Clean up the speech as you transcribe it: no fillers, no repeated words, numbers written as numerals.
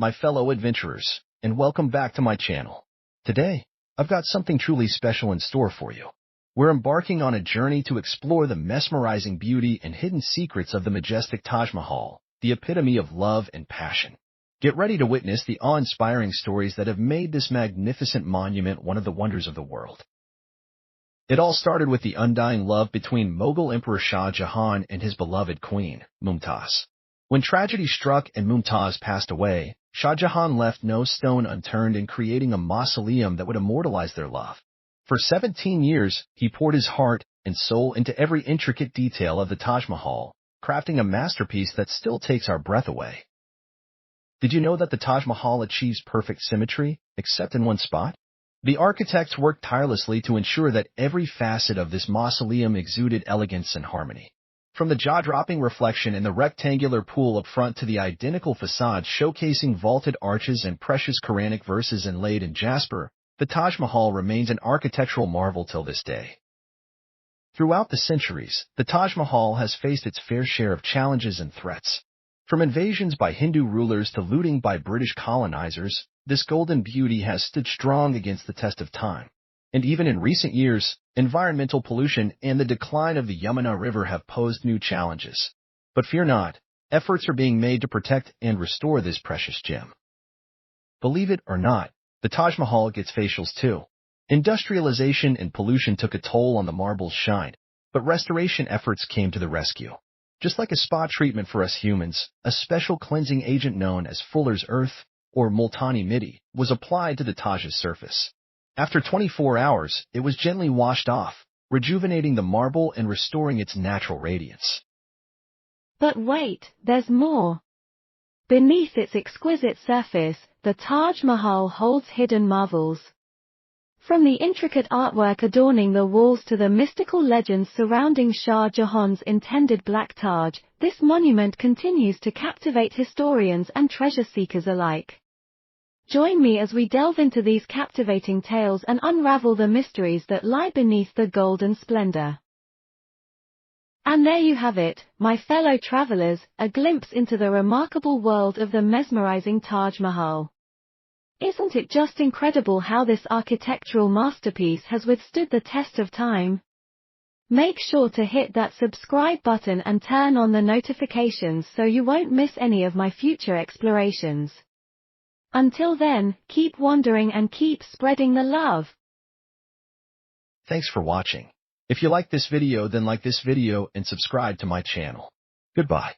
my fellow adventurers, and welcome back to my channel. Today, I've got something truly special in store for you. We're embarking on a journey to explore the mesmerizing beauty and hidden secrets of the majestic Taj Mahal, the epitome of love and passion. Get ready to witness the awe-inspiring stories that have made this magnificent monument one of the wonders of the world. It all started with the undying love between Mughal Emperor Shah Jahan and his beloved queen, Mumtaz. When tragedy struck and Mumtaz passed away, Shah Jahan left no stone unturned in creating a mausoleum that would immortalize their love. For 17 years, he poured his heart and soul into every intricate detail of the Taj Mahal, crafting a masterpiece that still takes our breath away. Did you know that the Taj Mahal achieves perfect symmetry, except in one spot? The architects worked tirelessly to ensure that every facet of this mausoleum exuded elegance and harmony. From the jaw-dropping reflection in the rectangular pool up front to the identical facade showcasing vaulted arches and precious Quranic verses inlaid in jasper, the Taj Mahal remains an architectural marvel till this day. Throughout the centuries, the Taj Mahal has faced its fair share of challenges and threats. From invasions by Hindu rulers to looting by British colonizers, this golden beauty has stood strong against the test of time. And even in recent years, environmental pollution and the decline of the Yamuna River have posed new challenges. But fear not, efforts are being made to protect and restore this precious gem. Believe it or not, the Taj Mahal gets facials too. Industrialization and pollution took a toll on the marble's shine, but restoration efforts came to the rescue. Just like a spa treatment for us humans, a special cleansing agent known as Fuller's Earth, or Multani Mitti, was applied to the Taj's surface. After 24 hours, it was gently washed off, rejuvenating the marble and restoring its natural radiance. But wait, there's more. Beneath its exquisite surface, the Taj Mahal holds hidden marvels. From the intricate artwork adorning the walls to the mystical legends surrounding Shah Jahan's intended Black Taj, this monument continues to captivate historians and treasure seekers alike. Join me as we delve into these captivating tales and unravel the mysteries that lie beneath the golden splendor. And there you have it, my fellow travelers, a glimpse into the remarkable world of the mesmerizing Taj Mahal. Isn't it just incredible how this architectural masterpiece has withstood the test of time? Make sure to hit that subscribe button and turn on the notifications so you won't miss any of my future explorations. Until then, keep wandering and keep spreading the love. Thanks for watching. If you like this video, then like this video and subscribe to my channel. Goodbye.